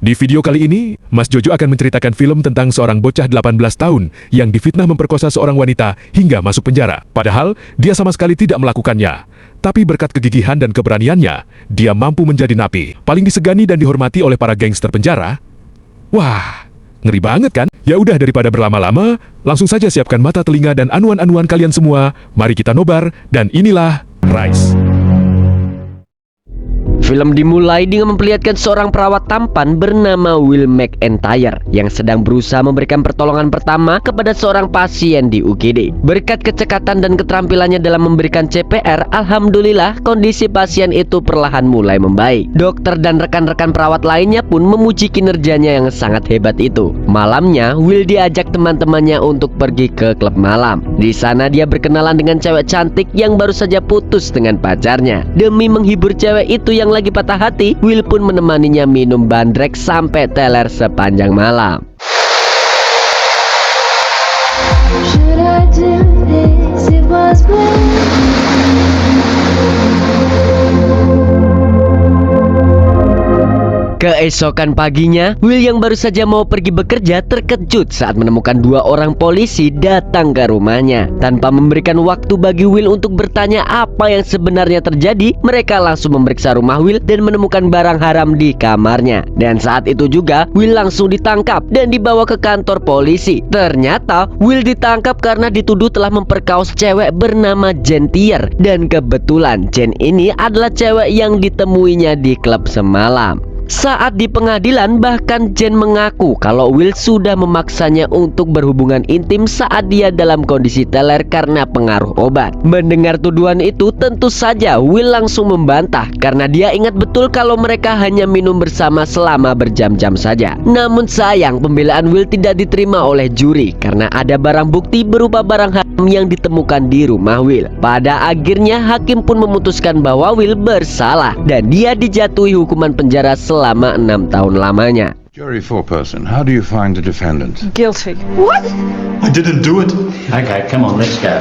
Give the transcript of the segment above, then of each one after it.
Di video kali ini, Mas Jojo akan menceritakan film tentang seorang bocah 18 tahun yang difitnah memperkosa seorang wanita hingga masuk penjara. Padahal, dia sama sekali tidak melakukannya. Tapi berkat kegigihan dan keberaniannya, dia mampu menjadi napi. Paling disegani dan dihormati oleh para gangster penjara. Wah, ngeri banget kan? Ya udah, daripada berlama-lama, langsung saja siapkan mata, telinga, dan anuan-anuan kalian semua. Mari kita nobar, dan inilah Rise. Film dimulai dengan memperlihatkan seorang perawat tampan bernama Will McEntire yang sedang berusaha memberikan pertolongan pertama kepada seorang pasien di UGD. Berkat kecekatan dan keterampilannya dalam memberikan CPR, alhamdulillah kondisi pasien itu perlahan mulai membaik. Dokter dan rekan-rekan perawat lainnya pun memuji kinerjanya yang sangat hebat itu. Malamnya, Will diajak teman-temannya untuk pergi ke klub malam. Di sana dia berkenalan dengan cewek cantik yang baru saja putus dengan pacarnya. Demi menghibur cewek itu yang lagi patah hati, Will pun menemaninya minum bandrek sampai teler sepanjang malam. Should I do this? It was Keesokan paginya, Will yang baru saja mau pergi bekerja terkejut saat menemukan dua orang polisi datang ke rumahnya. Tanpa memberikan waktu bagi Will untuk bertanya apa yang sebenarnya terjadi, mereka langsung memeriksa rumah Will dan menemukan barang haram di kamarnya. Dan saat itu juga, Will langsung ditangkap dan dibawa ke kantor polisi. Ternyata, Will ditangkap karena dituduh telah memperkaos cewek bernama Jen Tier. Dan kebetulan, Jen ini adalah cewek yang ditemuinya di klub semalam. Saat di pengadilan, bahkan Jen mengaku kalau Will sudah memaksanya untuk berhubungan intim saat dia dalam kondisi teler karena pengaruh obat. Mendengar tuduhan itu, tentu saja Will langsung membantah karena dia ingat betul kalau mereka hanya minum bersama selama berjam-jam saja. Namun sayang, pembelaan Will tidak diterima oleh juri karena ada barang bukti berupa barang haram yang ditemukan di rumah Will. Pada akhirnya, hakim pun memutuskan bahwa Will bersalah dan dia dijatuhi hukuman penjara selama 6 tahun lamanya. Jury foreperson, how do you find the defendant? Guilty. I didn't do it. Okay, come on, let's go.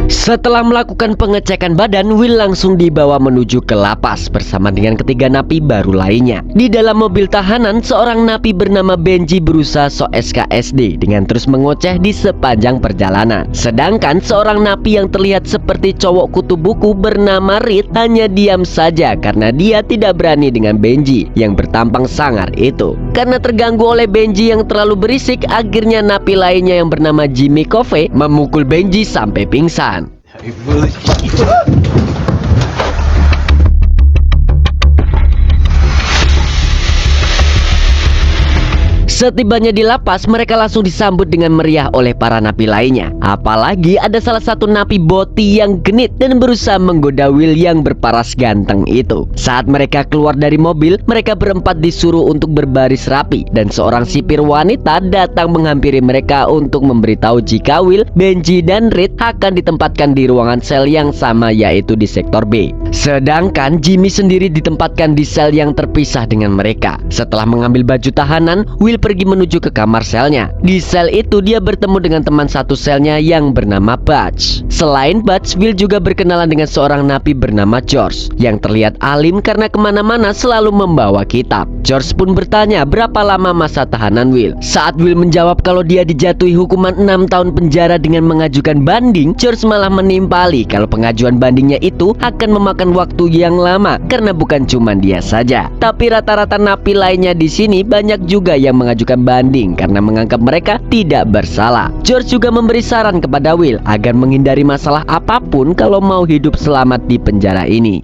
Setelah melakukan pengecekan badan, Will langsung dibawa menuju ke lapas bersama dengan ketiga napi baru lainnya. Di dalam mobil tahanan, seorang napi bernama Benji berusaha sok SKSD dengan terus mengoceh di sepanjang perjalanan. Sedangkan seorang napi yang terlihat seperti cowok kutu buku bernama Reed hanya diam saja karena dia tidak berani dengan Benji yang bertampang sangar itu. Karena terganggu oleh Benji yang terlalu berisik, akhirnya napi lainnya yang bernama Jimmy Covey memukul Benji sampai pingsan. Setibanya di lapas, mereka langsung disambut dengan meriah oleh para napi lainnya. Apalagi ada salah satu napi Boti yang genit dan berusaha menggoda Will yang berparas ganteng itu. Saat mereka keluar dari mobil, mereka berempat disuruh untuk berbaris rapi dan seorang sipir wanita datang menghampiri mereka untuk memberitahu jika Will, Benji, dan Reed akan ditempatkan di ruangan sel yang sama, yaitu di sektor B. Sedangkan Jimmy sendiri ditempatkan di sel yang terpisah dengan mereka. Setelah mengambil baju tahanan, Will pergi menuju ke kamar selnya. Di sel itu dia bertemu dengan teman satu selnya yang bernama Butch. Selain Butch, Will juga berkenalan dengan seorang napi bernama George yang terlihat alim karena kemana-mana selalu membawa kitab. George pun bertanya berapa lama masa tahanan Will. Saat Will menjawab kalau dia dijatuhi hukuman 6 tahun penjara dengan mengajukan banding, George malah menimpali kalau pengajuan bandingnya itu akan memakan waktu yang lama karena bukan cuma dia saja, tapi rata-rata napi lainnya di sini banyak juga yang mengajukan banding karena menganggap mereka tidak bersalah. George juga memberi saran kepada Will agar menghindari masalah apapun kalau mau hidup selamat di penjara ini.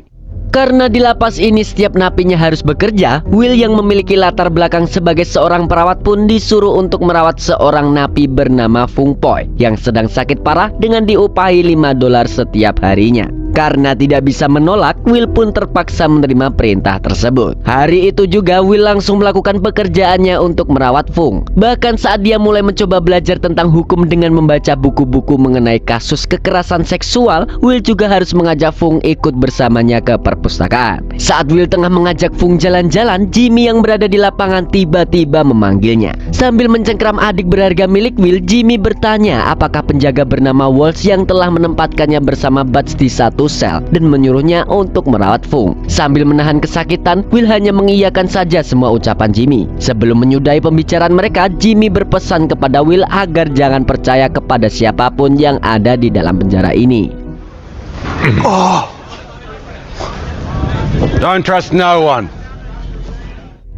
Karena di lapas ini setiap napinya harus bekerja, Will yang memiliki latar belakang sebagai seorang perawat pun disuruh untuk merawat seorang napi bernama Fung Poi yang sedang sakit parah dengan diupahi $5 setiap harinya. Karena tidak bisa menolak, Will pun terpaksa menerima perintah tersebut. Hari itu juga Will langsung melakukan pekerjaannya untuk merawat Fung. Bahkan saat dia mulai mencoba belajar tentang hukum dengan membaca buku-buku mengenai kasus kekerasan seksual, Will juga harus mengajak Fung ikut bersamanya ke perpustakaan. Saat Will tengah mengajak Fung jalan-jalan, Jimmy yang berada di lapangan tiba-tiba memanggilnya. Sambil mencengkram adik berharga milik Will, Jimmy bertanya apakah penjaga bernama Walsh yang telah menempatkannya bersama Butch di satu sel dan menyuruhnya untuk merawat Fung. Sambil menahan kesakitan, Will hanya mengiyakan saja semua ucapan Jimmy. Sebelum menyudahi pembicaraan mereka, Jimmy berpesan kepada Will agar jangan percaya kepada siapapun yang ada di dalam penjara ini. Don't trust no one.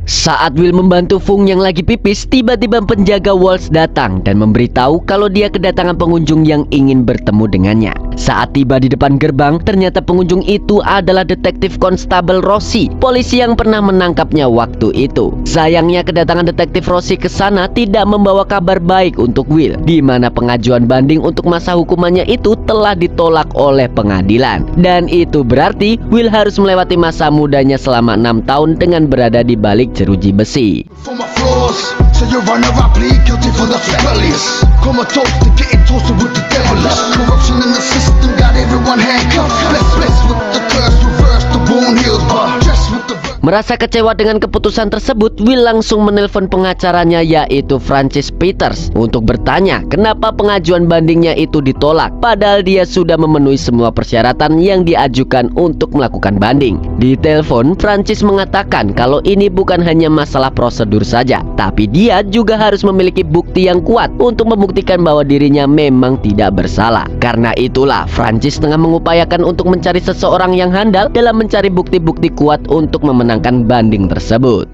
Saat Will membantu Fung yang lagi pipis, tiba-tiba penjaga Walsh datang dan memberitahu kalau dia kedatangan pengunjung yang ingin bertemu dengannya. Saat tiba di depan gerbang, ternyata pengunjung itu adalah detektif konstabel Rossi, polisi yang pernah menangkapnya waktu itu. Sayangnya kedatangan detektif Rossi ke sana tidak membawa kabar baik untuk Will, di mana pengajuan banding untuk masa hukumannya itu telah ditolak oleh pengadilan. Dan itu berarti Will harus melewati masa mudanya selama 6 tahun dengan berada di balik jeruji besi. For my flaws, so your runner I plead guilty for the rebellious. Comatose to getting toasted with the devilish. Corruption in the system got everyone handcuffed. Bless with the curse, reverse the wound heals, but just with the Merasa kecewa dengan keputusan tersebut, Will langsung menelpon pengacaranya yaitu Francis Peters untuk bertanya kenapa pengajuan bandingnya itu ditolak, padahal dia sudah memenuhi semua persyaratan yang diajukan untuk melakukan banding. Di telepon, Francis mengatakan kalau ini bukan hanya masalah prosedur saja, tapi dia juga harus memiliki bukti yang kuat untuk membuktikan bahwa dirinya memang tidak bersalah. Karena itulah Francis tengah mengupayakan untuk mencari seseorang yang handal dalam mencari bukti-bukti kuat untuk memenangkan banding tersebut.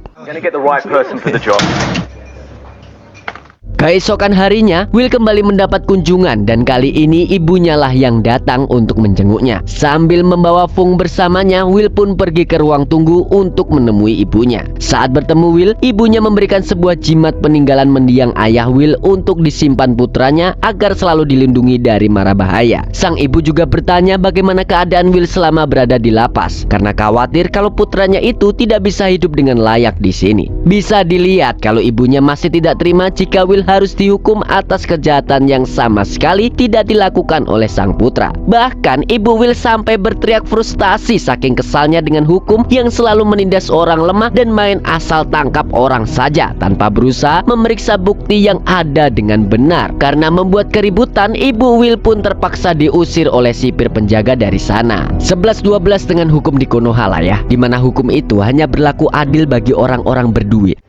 Keesokan harinya, Will kembali mendapat kunjungan dan kali ini ibunya lah yang datang untuk menjenguknya. Sambil membawa Fung bersamanya, Will pun pergi ke ruang tunggu untuk menemui ibunya. Saat bertemu Will, ibunya memberikan sebuah jimat peninggalan mendiang ayah Will untuk disimpan putranya agar selalu dilindungi dari mara bahaya. Sang ibu juga bertanya bagaimana keadaan Will selama berada di lapas, karena khawatir kalau putranya itu tidak bisa hidup dengan layak di sini. Bisa dilihat kalau ibunya masih tidak terima jika Will harus dihukum atas kejahatan yang sama sekali tidak dilakukan oleh sang putra. Bahkan ibu Will sampai berteriak frustasi saking kesalnya dengan hukum yang selalu menindas orang lemah dan main asal tangkap orang saja tanpa berusaha memeriksa bukti yang ada dengan benar. Karena membuat keributan, ibu Will pun terpaksa diusir oleh sipir penjaga dari sana. 11-12 dengan hukum di Konoha lah ya, dimana hukum itu hanya berlaku adil bagi orang-orang berduit.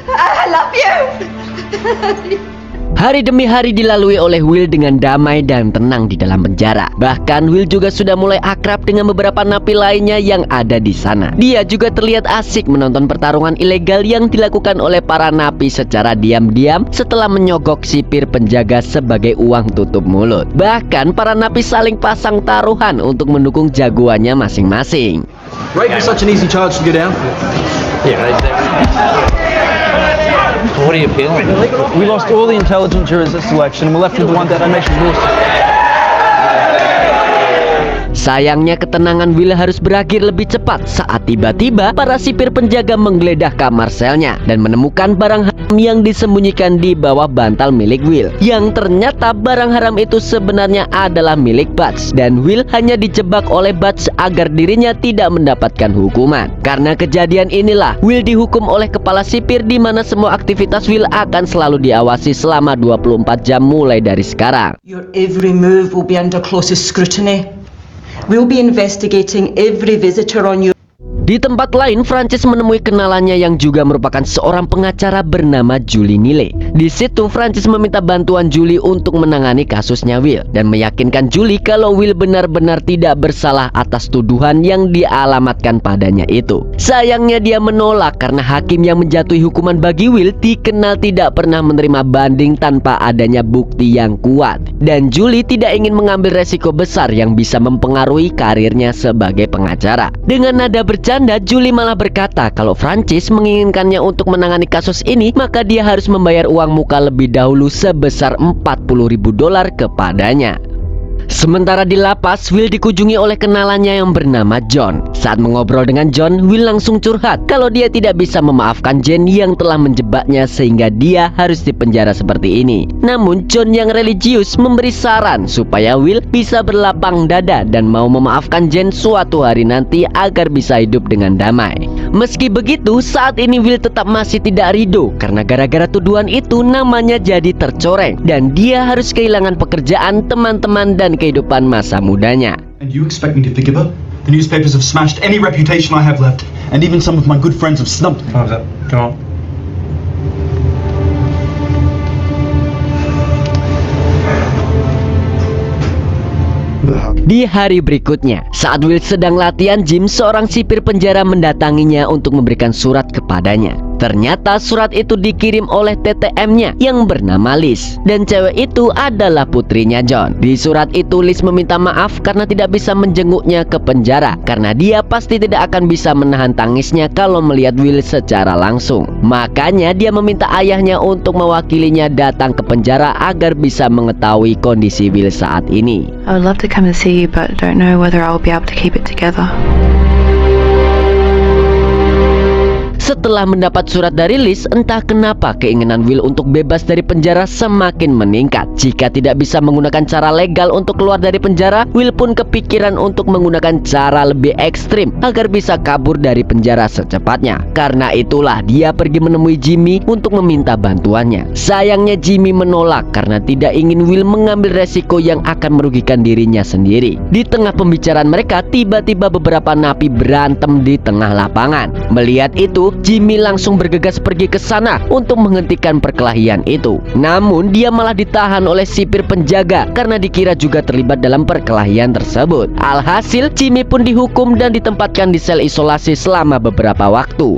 I love you. Hari demi hari dilalui oleh Will dengan damai dan tenang di dalam penjara. Bahkan Will juga sudah mulai akrab dengan beberapa napi lainnya yang ada di sana. Dia juga terlihat asik menonton pertarungan ilegal yang dilakukan oleh para napi secara diam-diam setelah menyogok sipir penjaga sebagai uang tutup mulut. Bahkan para napi saling pasang taruhan untuk mendukung jagoannya masing-masing. Rape is such an easy charge to go down for. What are you feeling? We lost all the intelligent jurors at selection and we're left with the one defamation lawsuit. Sayangnya ketenangan Will harus berakhir lebih cepat saat tiba-tiba para sipir penjaga menggeledah kamar selnya dan menemukan barang haram yang disembunyikan di bawah bantal milik Will. Yang ternyata barang haram itu sebenarnya adalah milik Butch dan Will hanya dijebak oleh Butch agar dirinya tidak mendapatkan hukuman. Karena kejadian inilah Will dihukum oleh kepala sipir di mana semua aktivitas Will akan selalu diawasi selama 24 jam mulai dari sekarang. Your every move will be under closest scrutiny. We'll be investigating every visitor on your. Di tempat lain, Francis menemui kenalannya yang juga merupakan seorang pengacara bernama Julie Nile. Di situ, Francis meminta bantuan Julie untuk menangani kasusnya Will dan meyakinkan Julie kalau Will benar-benar tidak bersalah atas tuduhan yang dialamatkan padanya itu. Sayangnya dia menolak karena hakim yang menjatuhi hukuman bagi Will dikenal tidak pernah menerima banding tanpa adanya bukti yang kuat. Dan Julie tidak ingin mengambil resiko besar yang bisa mempengaruhi karirnya sebagai pengacara. Dengan nada bercanda, Julie malah berkata kalau Francis menginginkannya untuk menangani kasus ini, maka dia harus membayar uang muka lebih dahulu sebesar $40.000 kepadanya. Sementara di lapas, Will dikunjungi oleh kenalannya yang bernama John. Saat mengobrol dengan John, Will langsung curhat kalau dia tidak bisa memaafkan Jane yang telah menjebaknya sehingga dia harus dipenjara seperti ini. Namun John yang religius memberi saran supaya Will bisa berlapang dada dan mau memaafkan Jane suatu hari nanti agar bisa hidup dengan damai. Meski begitu, saat ini Will tetap masih tidak ridho karena gara-gara tuduhan itu namanya jadi tercoreng dan dia harus kehilangan pekerjaan, teman-teman, dan kehidupan masa mudanya. And you expect me to forgive her? The newspapers have smashed any reputation I have left, and even some of my good friends have snubbed me. Come on. Di hari berikutnya, saat Will sedang latihan gym, seorang sipir penjara mendatanginya untuk memberikan surat kepadanya. Ternyata surat itu dikirim oleh TTM-nya yang bernama Liz, dan cewek itu adalah putrinya John. Di surat itu Liz meminta maaf karena tidak bisa menjenguknya ke penjara, karena dia pasti tidak akan bisa menahan tangisnya kalau melihat Will secara langsung. Makanya dia meminta ayahnya untuk mewakilinya datang ke penjara agar bisa mengetahui kondisi Will saat ini. I would love to come and see you, but don't know whether I will be able to keep it together. Setelah mendapat surat dari Liz, entah kenapa keinginan Will untuk bebas dari penjara semakin meningkat. Jika tidak bisa menggunakan cara legal untuk keluar dari penjara, Will pun kepikiran untuk menggunakan cara lebih ekstrim agar bisa kabur dari penjara secepatnya. Karena itulah dia pergi menemui Jimmy untuk meminta bantuannya. Sayangnya Jimmy menolak karena tidak ingin Will mengambil resiko yang akan merugikan dirinya sendiri. Di tengah pembicaraan mereka, tiba-tiba beberapa napi berantem di tengah lapangan. Melihat itu, Jimmy langsung bergegas pergi ke sana untuk menghentikan perkelahian itu. Namun dia malah ditahan oleh sipir penjaga karena dikira juga terlibat dalam perkelahian tersebut. Alhasil Jimmy pun dihukum dan ditempatkan di sel isolasi selama beberapa waktu.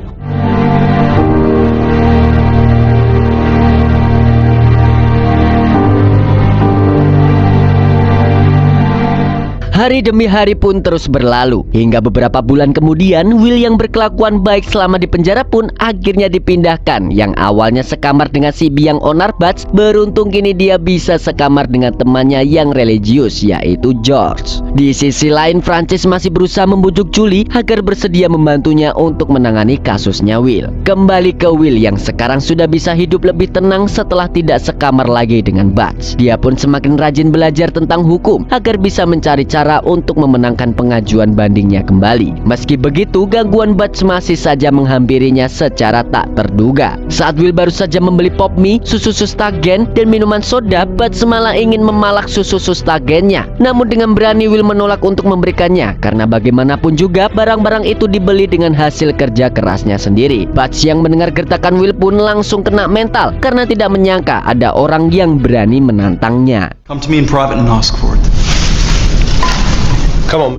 Hari demi hari pun terus berlalu. Hingga beberapa bulan kemudian, Will yang berkelakuan baik selama di penjara pun akhirnya dipindahkan. Yang awalnya sekamar dengan si biang onar Butch, beruntung kini dia bisa sekamar dengan temannya yang religius, yaitu George. Di sisi lain, Francis masih berusaha membujuk Julie agar bersedia membantunya untuk menangani kasusnya Will. Kembali ke Will yang sekarang sudah bisa hidup lebih tenang setelah tidak sekamar lagi dengan Butch. Dia pun semakin rajin belajar tentang hukum agar bisa mencari cara untuk memenangkan pengajuan bandingnya kembali. Meski begitu, gangguan Butch masih saja menghampirinya secara tak terduga. Saat Will baru saja membeli pop mie, susu sustagen, dan minuman soda, Butch malah ingin memalak susu sustagennya. Namun dengan berani Will menolak untuk memberikannya, karena bagaimanapun juga barang-barang itu dibeli dengan hasil kerja kerasnya sendiri. Butch yang mendengar gertakan Will pun langsung kena mental karena tidak menyangka ada orang yang berani menantangnya. Come to me in private and ask for it.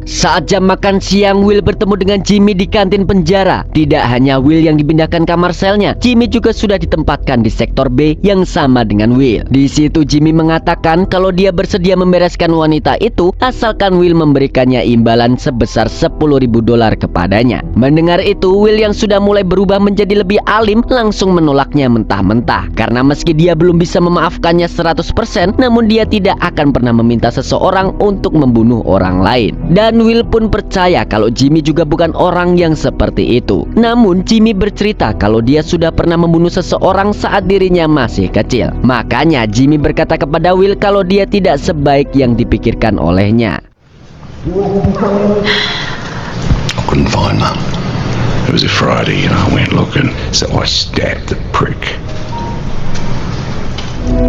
Saat jam makan siang, Will bertemu dengan Jimmy di kantin penjara. Tidak hanya Will yang dipindahkan kamar selnya, Jimmy juga sudah ditempatkan di sektor B yang sama dengan Will. Di situ Jimmy mengatakan kalau dia bersedia membereskan wanita itu asalkan Will memberikannya imbalan sebesar $10.000 kepadanya. Mendengar itu, Will yang sudah mulai berubah menjadi lebih alim langsung menolaknya mentah-mentah. Karena meski dia belum bisa memaafkannya 100%, namun dia tidak akan pernah meminta seseorang untuk membunuh orang lain. Dan Will pun percaya kalau Jimmy juga bukan orang yang seperti itu. Namun Jimmy bercerita kalau dia sudah pernah membunuh seseorang saat dirinya masih kecil. Makanya Jimmy berkata kepada Will kalau dia tidak sebaik yang dipikirkan olehnya. I couldn't find none. It was a Friday and I went looking, so I stabbed the prick.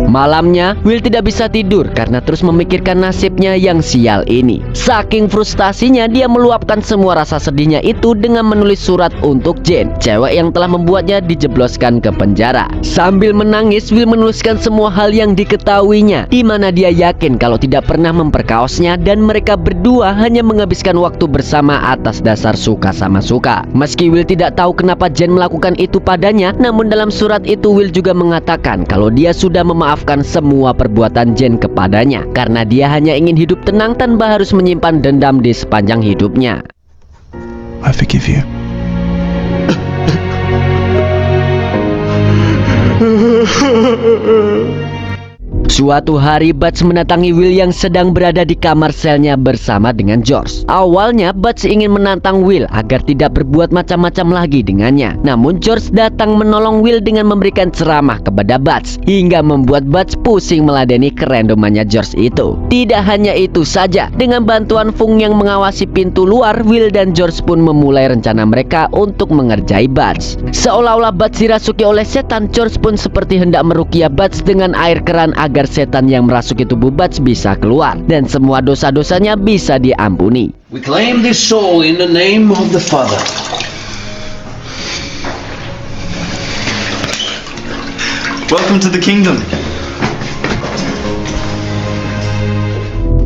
Malamnya, Will tidak bisa tidur karena terus memikirkan nasibnya yang sial ini. Saking frustasinya, dia meluapkan semua rasa sedihnya itu dengan menulis surat untuk Jane, cewek yang telah membuatnya dijebloskan ke penjara. Sambil menangis, Will menuliskan semua hal yang diketahuinya, di mana dia yakin kalau tidak pernah memperkaosnya dan mereka berdua hanya menghabiskan waktu bersama atas dasar suka sama suka. Meski Will tidak tahu kenapa Jane melakukan itu padanya, namun dalam surat itu Will juga mengatakan kalau dia sudah memaafkan semua perbuatan Jane kepadanya karena dia hanya ingin hidup tenang tanpa harus menyimpan dendam di sepanjang hidupnya. I forgive you. Suatu hari Butch mendatangi Will yang sedang berada di kamar selnya bersama dengan George. Awalnya Butch ingin menantang Will agar tidak berbuat macam-macam lagi dengannya. Namun George datang menolong Will dengan memberikan ceramah kepada Butch hingga membuat Butch pusing meladeni kerandomannya George itu. Tidak hanya itu saja, dengan bantuan Fung yang mengawasi pintu luar, Will dan George pun memulai rencana mereka untuk mengerjai Butch. Seolah-olah Butch dirasuki oleh setan, George pun seperti hendak meruqyah Butch dengan air keran agar setan yang merasuki tubuh Butch bisa keluar dan semua dosa-dosanya bisa diampuni. We claim this soul in the name of the Father. Welcome to the kingdom.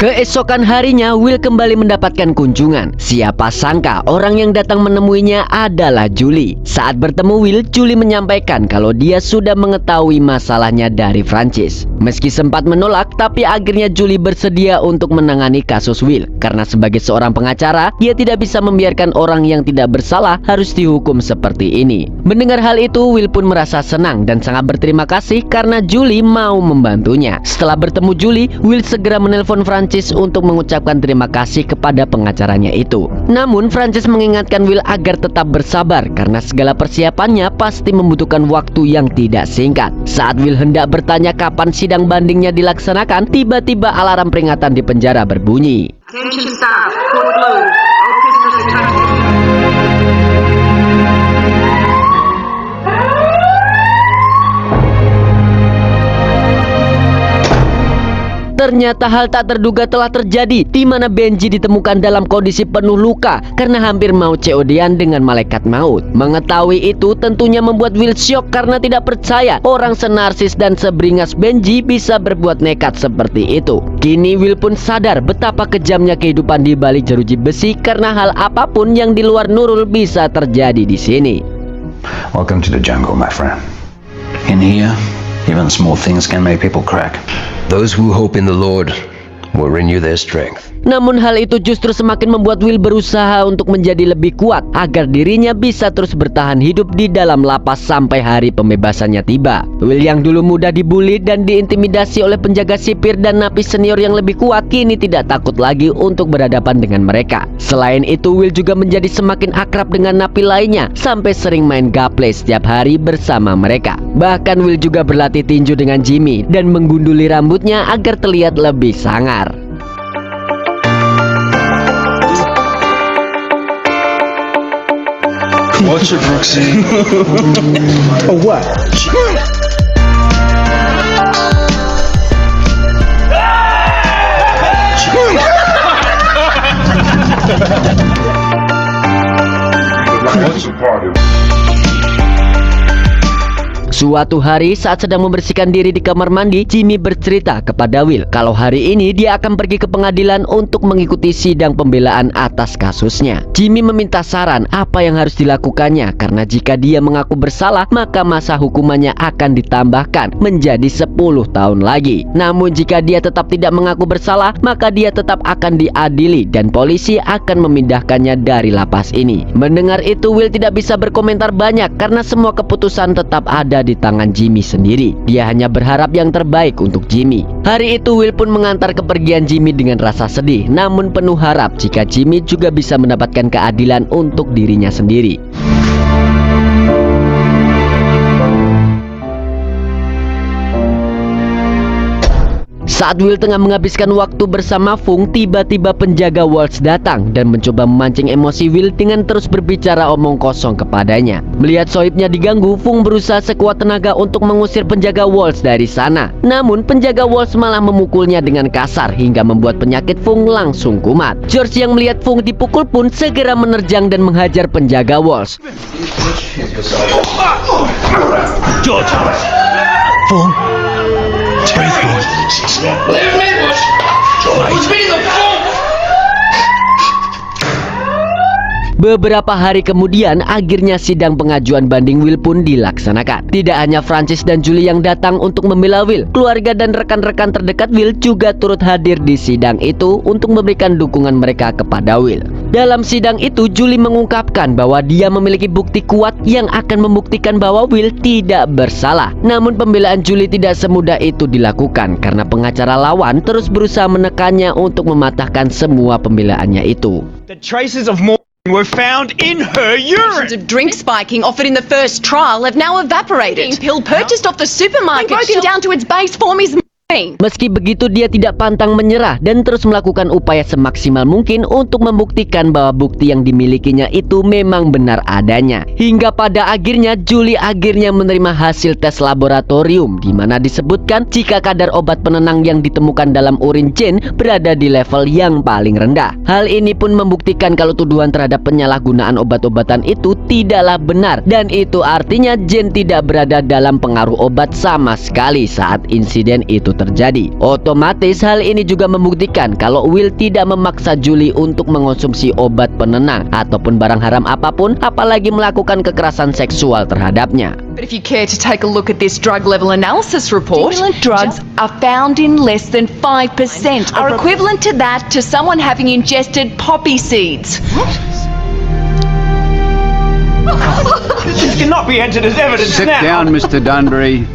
Keesokan harinya, Will kembali mendapatkan kunjungan. Siapa sangka orang yang datang menemuinya adalah Julie. Saat bertemu Will, Julie menyampaikan kalau dia sudah mengetahui masalahnya dari Francis. Meski sempat menolak, tapi akhirnya Julie bersedia untuk menangani kasus Will. Karena sebagai seorang pengacara, dia tidak bisa membiarkan orang yang tidak bersalah harus dihukum seperti ini. Mendengar hal itu, Will pun merasa senang dan sangat berterima kasih karena Julie mau membantunya. Setelah bertemu Julie, Will segera menelpon Francis untuk mengucapkan terima kasih kepada pengacaranya itu. Namun Francis mengingatkan Will agar tetap bersabar karena segala persiapannya pasti membutuhkan waktu yang tidak singkat. Saat Will hendak bertanya kapan sidang bandingnya dilaksanakan, tiba-tiba alarm peringatan di penjara berbunyi. Attention staff, code blue. All prisoners return. Ternyata hal tak terduga telah terjadi, di mana Benji ditemukan dalam kondisi penuh luka karena hampir mau COD-an dengan malaikat maut. Mengetahui itu tentunya membuat Will syok karena tidak percaya orang senarsis dan seberingas Benji bisa berbuat nekat seperti itu. Kini Will pun sadar betapa kejamnya kehidupan di balik jeruji besi karena hal apapun yang di luar Nurul bisa terjadi di sini. Welcome to the jungle, my friend. In here, even small things can make people crack. Those who hope in the Lord will renew their strength. Namun hal itu justru semakin membuat Will berusaha untuk menjadi lebih kuat agar dirinya bisa terus bertahan hidup di dalam lapas sampai hari pembebasannya tiba. Will yang dulu mudah dibully dan diintimidasi oleh penjaga sipir dan napi senior yang lebih kuat kini tidak takut lagi untuk berhadapan dengan mereka. Selain itu, Will juga menjadi semakin akrab dengan napi lainnya sampai sering main gaple setiap hari bersama mereka. Bahkan Will juga berlatih tinju dengan Jimmy dan menggunduli rambutnya agar terlihat lebih sangar. Watch it, Roxy. Oh, what? What's the party? Suatu hari saat sedang membersihkan diri di kamar mandi, Jimmy bercerita kepada Will kalau hari ini dia akan pergi ke pengadilan untuk mengikuti sidang pembelaan atas kasusnya. Jimmy meminta saran apa yang harus dilakukannya karena jika dia mengaku bersalah maka masa hukumannya akan ditambahkan menjadi 10 tahun lagi. Namun jika dia tetap tidak mengaku bersalah maka dia tetap akan diadili dan polisi akan memindahkannya dari lapas ini. Mendengar itu, Will tidak bisa berkomentar banyak karena semua keputusan tetap ada di tangan Jimmy sendiri. Dia hanya berharap yang terbaik untuk Jimmy. Hari itu Will pun mengantar kepergian Jimmy dengan rasa sedih, namun penuh harap jika Jimmy juga bisa mendapatkan keadilan untuk dirinya sendiri. Saat Will tengah menghabiskan waktu bersama Fung, tiba-tiba penjaga Waltz datang dan mencoba memancing emosi Will dengan terus berbicara omong kosong kepadanya. Melihat sohibnya diganggu, Fung berusaha sekuat tenaga untuk mengusir penjaga Waltz dari sana. Namun penjaga Waltz malah memukulnya dengan kasar hingga membuat penyakit Fung langsung kumat. George yang melihat Fung dipukul pun segera menerjang dan menghajar penjaga Waltz. George! Fung! Breathe, boy. Leave me, Bush! George, be the fool! Beberapa hari kemudian, akhirnya sidang pengajuan banding Will pun dilaksanakan. Tidak hanya Francis dan Julie yang datang untuk membela Will, keluarga dan rekan-rekan terdekat Will juga turut hadir di sidang itu untuk memberikan dukungan mereka kepada Will. Dalam sidang itu, Julie mengungkapkan bahwa dia memiliki bukti kuat yang akan membuktikan bahwa Will tidak bersalah. Namun pembelaan Julie tidak semudah itu dilakukan karena pengacara lawan terus berusaha menekannya untuk mematahkan semua pembelaannya itu. The traces of were found in her urine. Of drink spiking offered in the first trial have now evaporated. Pill purchased off the supermarket broken down to its base form is. Meski begitu, dia tidak pantang menyerah dan terus melakukan upaya semaksimal mungkin untuk membuktikan bahwa bukti yang dimilikinya itu memang benar adanya. Hingga pada akhirnya Julie akhirnya menerima hasil tes laboratorium di mana disebutkan jika kadar obat penenang yang ditemukan dalam urin Jane berada di level yang paling rendah. Hal ini pun membuktikan kalau tuduhan terhadap penyalahgunaan obat-obatan itu tidaklah benar, dan itu artinya Jane tidak berada dalam pengaruh obat sama sekali saat insiden itu terjadi. Otomatis hal ini juga membuktikan kalau Will tidak memaksa Julie untuk mengonsumsi obat penenang ataupun barang haram apapun, apalagi melakukan kekerasan seksual terhadapnya. But if you care to take a look at this drug level analysis report, stimulant drugs are found in less than 5%, are equivalent to that to someone having ingested poppy seeds. This cannot be entered as evidence now. Sit down, Mr. Dunbury.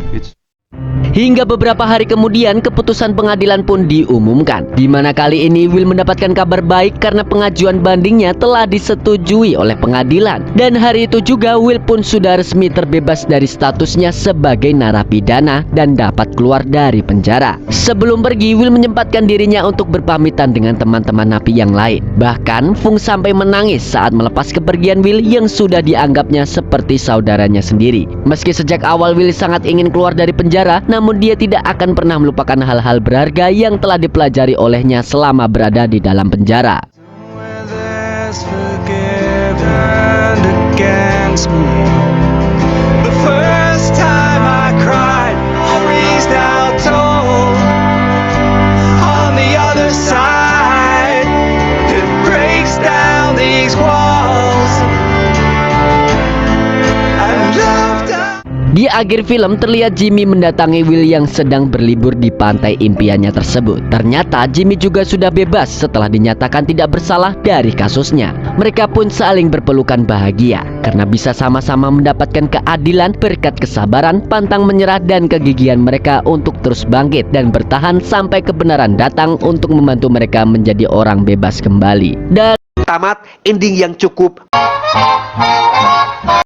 Hingga beberapa hari kemudian, keputusan pengadilan pun diumumkan, di mana kali ini Will mendapatkan kabar baik karena pengajuan bandingnya telah disetujui oleh pengadilan. Dan hari itu juga Will pun sudah resmi terbebas dari statusnya sebagai narapidana dan dapat keluar dari penjara. Sebelum pergi, Will menyempatkan dirinya untuk berpamitan dengan teman-teman napi yang lain. Bahkan Fung sampai menangis saat melepas kepergian Will yang sudah dianggapnya seperti saudaranya sendiri. Meski sejak awal Will sangat ingin keluar dari penjara, namun dia tidak akan pernah melupakan hal-hal berharga yang telah dipelajari olehnya selama berada di dalam penjara. Di akhir film terlihat Jimmy mendatangi Will yang sedang berlibur di pantai impiannya tersebut. Ternyata Jimmy juga sudah bebas setelah dinyatakan tidak bersalah dari kasusnya. Mereka pun saling berpelukan bahagia karena bisa sama-sama mendapatkan keadilan berkat kesabaran, pantang menyerah, dan kegigihan mereka untuk terus bangkit dan bertahan sampai kebenaran datang untuk membantu mereka menjadi orang bebas kembali. Dan tamat ending yang cukup